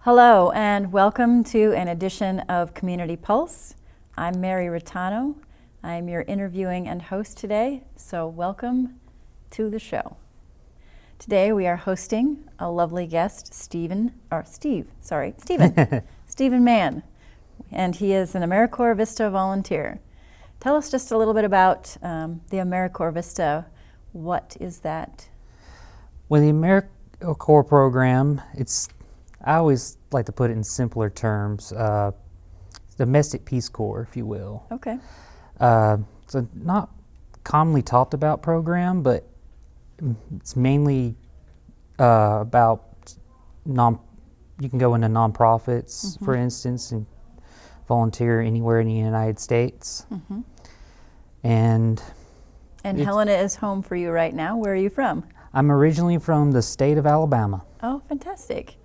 Hello and welcome to an edition of Community Pulse. I'm Mary Rattano. I'm your interviewing and host today, so welcome to the show. Today we are hosting a lovely guest, Stephen Mann, and he is an AmeriCorps Vista volunteer. Tell us just a little bit about the AmeriCorps Vista. What is that? Well, the AmeriCorps program, I always like to put it in simpler terms, domestic Peace Corps, if you will. Okay. It's a not commonly talked about program, but it's mainly about you can go into nonprofits, for instance, and volunteer anywhere in the United States. And Helena is home for you right now. Where are you from? I'm originally from the state of Alabama. Oh, fantastic.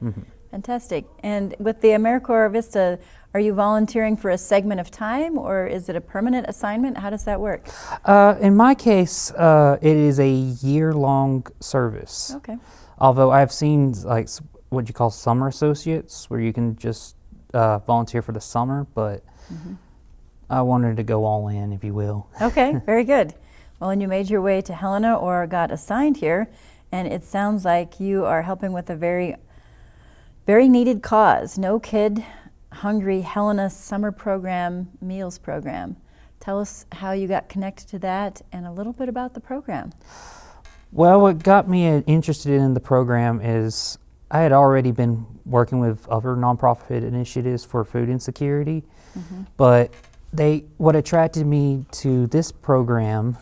Fantastic. And with the AmeriCorps Vista, are you volunteering for a segment of time or is it a permanent assignment? How does that work? In my case, it is a year-long service. Okay. Although I've seen like what you call summer associates, where you can just volunteer for the summer, but I wanted to go all in, if you will. Okay, very good. Well, and you made your way to Helena or got assigned here, and it sounds like you are helping with a very, very needed cause. No Kid Hungry Helena Summer Program Meals Program. Tell us how you got connected to that and a little bit about the program. Well, what got me interested in the program is I had already been working with other nonprofit initiatives for food insecurity, but what attracted me to this program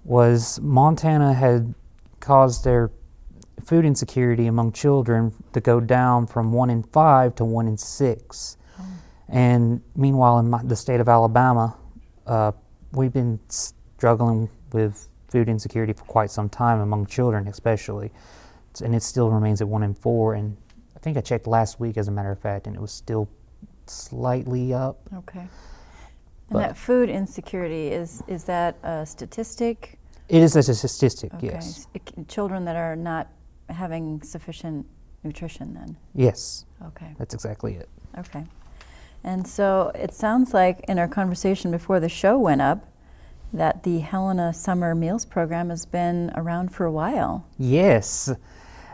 was Montana had caused their food insecurity among children to go down from 1 in 5 to 1 in 6. And meanwhile, in the state of Alabama, we've been struggling with food insecurity for quite some time among children especially. And it still remains at 1 in 4. And I think I checked last week, as a matter of fact, and it was still slightly up. Okay. And that food insecurity, is that a statistic? It is a statistic, Okay. yes. Children that are not having sufficient nutrition then? Yes. Okay. That's exactly it. Okay. And so it sounds like in our conversation before the show went up that the Helena Summer Meals Program has been around for a while. Yes.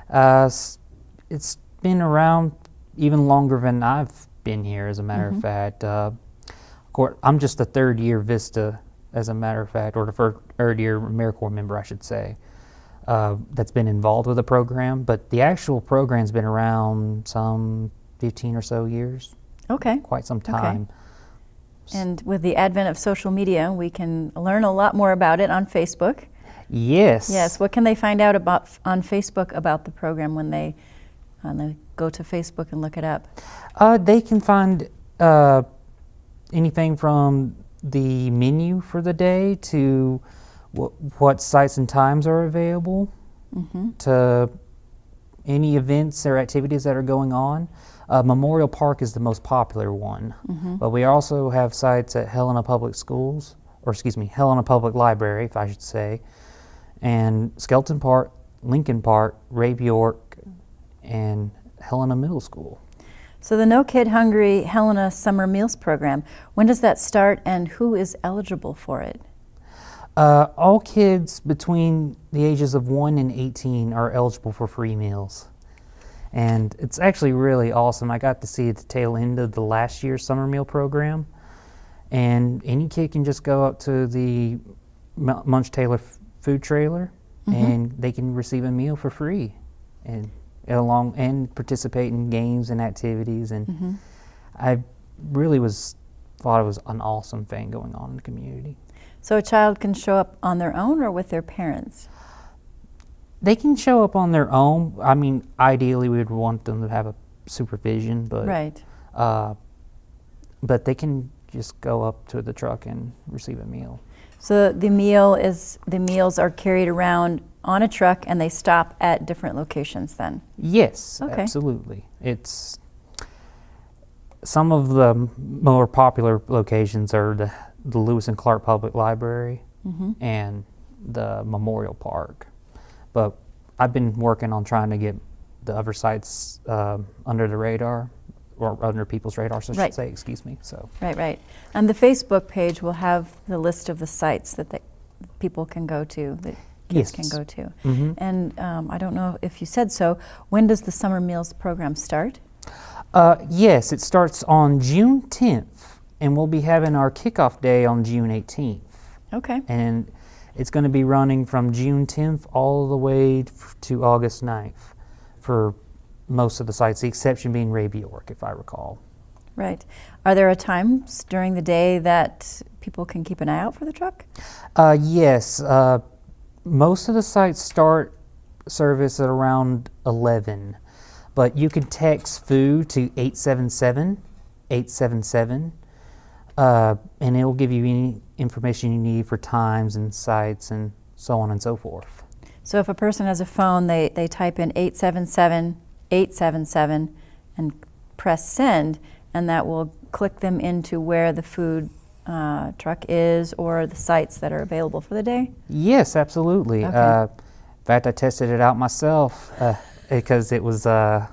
It's been around even longer than I've been here, as a matter of fact. I'm just the third year Vista, as a matter of fact, or the third year AmeriCorps member, I should say, that's been involved with the program. But the actual program's been around some 15 or so years. Okay. Quite some time. Okay. And with the advent of social media, we can learn a lot more about it on Facebook. Yes. Yes. What can they find out on Facebook about the program when they go to Facebook and look it up? They can find anything from the menu for the day to what sites and times are available, to any events or activities that are going on. Memorial Park is the most popular one, but we also have sites at Helena Public Schools, or Helena Public Library, if I should say, and Skelton Park, Lincoln Park, Ray Bjork, and Helena Middle School. So the No Kid Hungry Helena Summer Meals Program, when does that start and who is eligible for it? All kids between the ages of 1 and 18 are eligible for free meals. And it's actually really awesome. I got to see the tail end of the last year's summer meal program. And any kid can just go up to the Munch Taylor food trailer and they can receive a meal for free. And participate in games and activities, and I really thought it was an awesome thing going on in the community. So a child can show up on their own or with their parents? They can show up on their own. I mean, ideally we would want them to have a supervision, but right. But they can just go up to the truck and receive a meal. So the meals are carried around on a truck and they stop at different locations then? Yes, okay. Absolutely. It's some of the more popular locations are the Lewis and Clark Public Library and the Memorial Park. But I've been working on trying to get the other sites under the radar, or under people's radars, I should Right. say, excuse me, so. Right. And the Facebook page will have the list of the sites that people can go to, that kids can Yes. go to. Mhm. And I don't know if you said so, when does the summer meals program start? Yes, it starts on June 10th, and we'll be having our kickoff day on June 18th. Okay. And it's going to be running from June 10th all the way to August 9th for most of the sites, the exception being Ray Bjork, if I recall. Right. Are there times during the day that people can keep an eye out for the truck? Yes, most of the sites start service at around 11, but you can text food to 877-877, and it will give you any information you need for times and sites and so on and so forth. So if a person has a phone, they type in 877-877 and press send, and that will click them into where the food truck is or the sites that are available for the day? Yes, absolutely. Okay. In fact, I tested it out myself because it was, of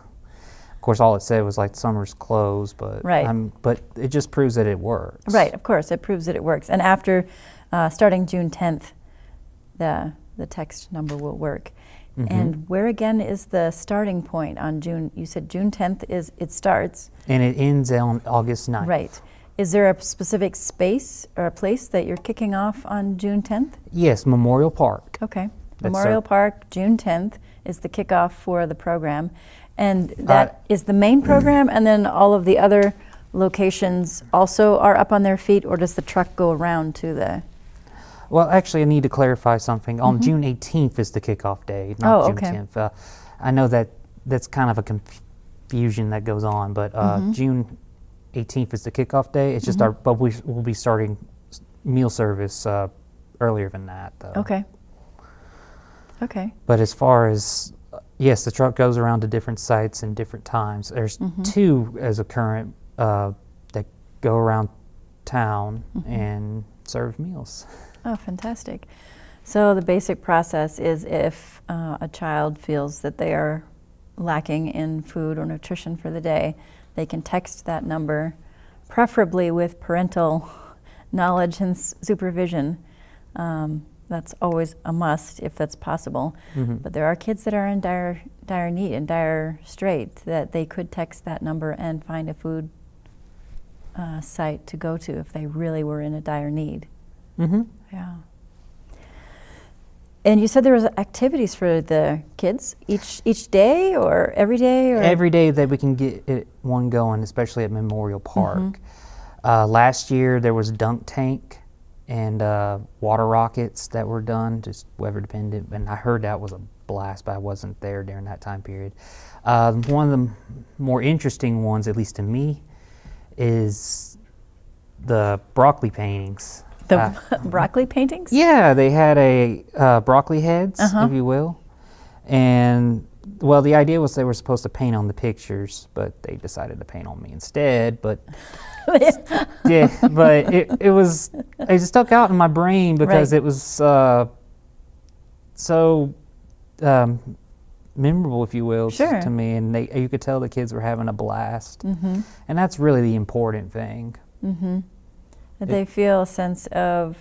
course, all it said was like summer's closed, but Right. But it just proves that it works. Right, of course, it proves that it works. And after starting June 10th, the text number will work. Mhm. And where again is the starting point on June? You said June 10th is it starts. And it ends on August 9th. Right. Is there a specific space or a place that you're kicking off on June 10th? Yes, Memorial Park. Okay. That's Memorial Park, June 10th is the kickoff for the program. And that is the main program, and then all of the other locations also are up on their feet, or does the truck go around to the... Well, actually, I need to clarify something. On June 18th is the kickoff day, not Oh, June okay. 10th. I know that's kind of a confusion that goes on, but June 18th is the kickoff day. It's just but we'll be starting meal service earlier than that, though. Okay. Okay. But as far as yes, the truck goes around to different sites and different times. There's two as a current that go around town and serve meals. Oh, fantastic. So the basic process is if a child feels that they are lacking in food or nutrition for the day, they can text that number, preferably with parental knowledge and supervision. That's always a must if that's possible. But there are kids that are in dire need and dire strait that they could text that number and find a food site to go to if they really were in a dire need. Yeah. And you said there was activities for the kids each day or every day? Or? Every day that we can get one going, especially at Memorial Park. Last year there was dunk tank and water rockets that were done, just weather dependent. And I heard that was a blast, but I wasn't there during that time period. One of the more interesting ones, at least to me, is the broccoli paintings. The broccoli paintings? Yeah, they had a broccoli heads, if you will. And, well, the idea was they were supposed to paint on the pictures, but they decided to paint on me instead. But, yeah, but it stuck out in my brain because it was so memorable, if you will, to me. And you could tell the kids were having a blast. And that's really the important thing. That they feel a sense of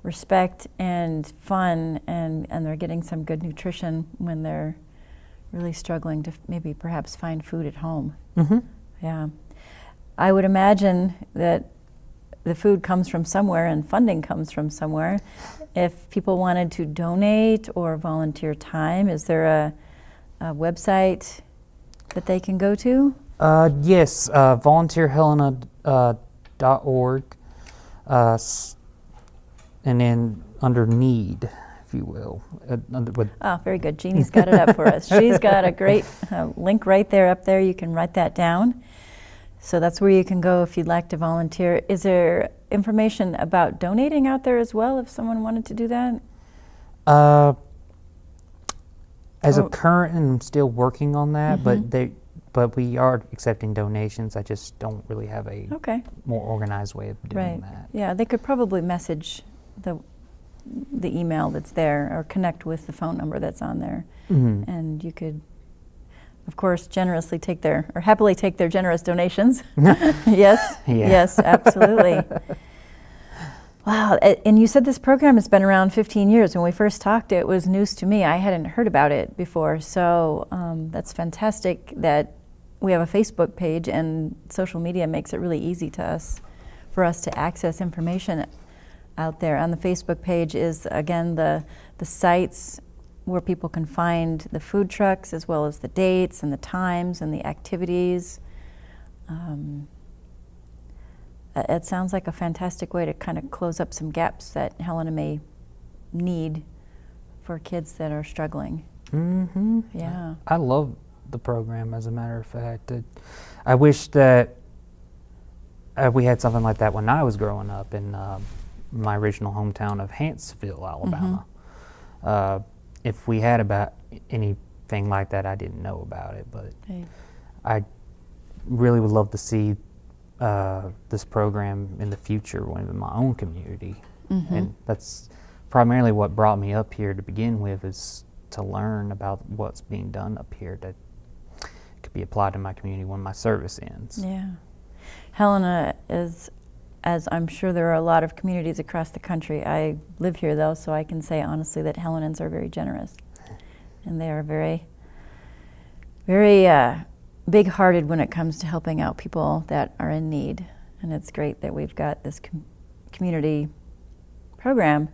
respect and fun, and they're getting some good nutrition when they're really struggling to maybe perhaps find food at home. Yeah. I would imagine that the food comes from somewhere and funding comes from somewhere. If people wanted to donate or volunteer time, is there a website that they can go to? Yes, volunteerhelena.org. And then under need, if you will. Oh, very good. Jeannie's got it up for us. She's got a great link right there up there. You can write that down. So that's where you can go if you'd like to volunteer. Is there information about donating out there as well if someone wanted to do that? As a current, and I'm still working on that, but we are accepting donations. I just don't really have a more organized way of doing that. Yeah, they could probably message the email that's there or connect with the phone number that's on there. And you could of course, happily take their generous donations. Yes, Yeah. yes, absolutely. Wow, and you said this program has been around 15 years. When we first talked, it was news to me. I hadn't heard about it before, so that's fantastic that we have a Facebook page, and social media makes it really easy for us to access information out there. On the Facebook page is, again, the sites where people can find the food trucks, as well as the dates and the times and the activities. It sounds like a fantastic way to kind of close up some gaps that Helena may need for kids that are struggling. Mm-hmm. Yeah. I love the program, as a matter of fact. I wish that we had something like that when I was growing up in my original hometown of Huntsville, Alabama. If we had about anything like that, I didn't know about it, but Right. I really would love to see this program in the future in my own community. And that's primarily what brought me up here to begin with, is to learn about what's being done up here that could be applied to my community when my service ends. Yeah. Helena is, as I'm sure there are a lot of communities across the country. I live here, though, so I can say honestly that Helenans are very generous. And they are very, very big-hearted when it comes to helping out people that are in need. And it's great that we've got this community program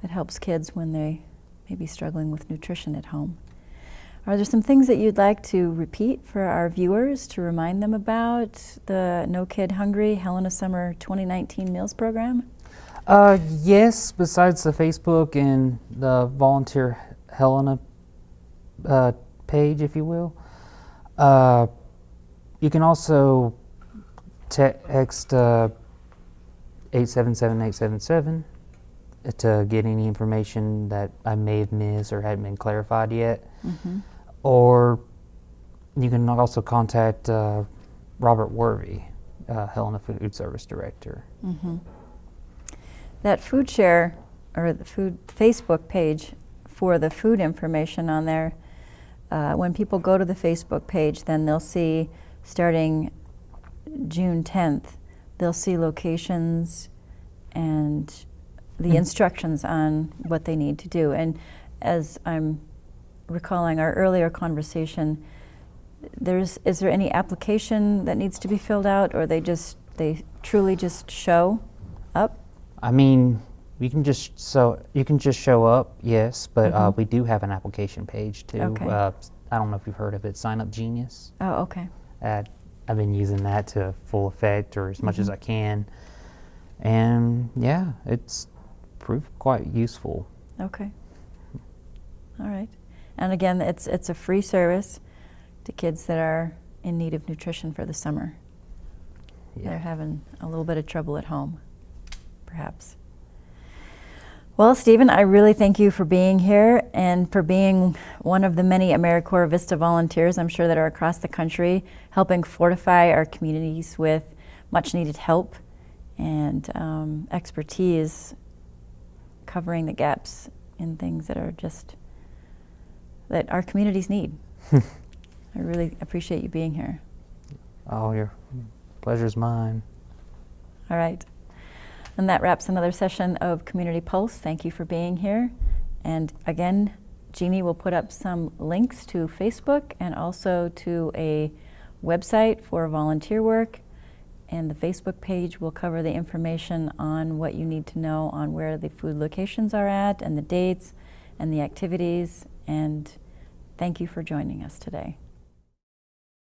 that helps kids when they may be struggling with nutrition at home. Are there some things that you'd like to repeat for our viewers to remind them about the No Kid Hungry Helena Summer 2019 Meals Program? Yes, besides the Facebook and the Volunteer Helena page, if you will. You can also text 877-877 to get any information that I may have missed or hadn't been clarified yet. Or you can also contact Robert Worvey, Helena Food Service Director. That food share, or the food Facebook page for the food information on there, when people go to the Facebook page, then they'll see, starting June 10th, they'll see locations and the instructions on what they need to do. And as I'm recalling our earlier conversation, is there any application that needs to be filled out, or they truly just show up? I mean, you can just show up, yes, but we do have an application page too. Okay. I don't know if you've heard of it, Sign Up Genius. Oh, okay. I've been using that to full effect, or as much as I can, and yeah, it's proved quite useful. Okay. All right. And again, it's a free service to kids that are in need of nutrition for the summer. Yeah. They're having a little bit of trouble at home, perhaps. Well, Stephen, I really thank you for being here and for being one of the many AmeriCorps Vista volunteers, I'm sure, that are across the country, helping fortify our communities with much needed help and expertise, covering the gaps in things that are that our communities need. I really appreciate you being here. Oh, your pleasure's mine. All right. And that wraps another session of Community Pulse. Thank you for being here. And again, Jeannie will put up some links to Facebook and also to a website for volunteer work. And the Facebook page will cover the information on what you need to know on where the food locations are at and the dates and the activities. And thank you for joining us today.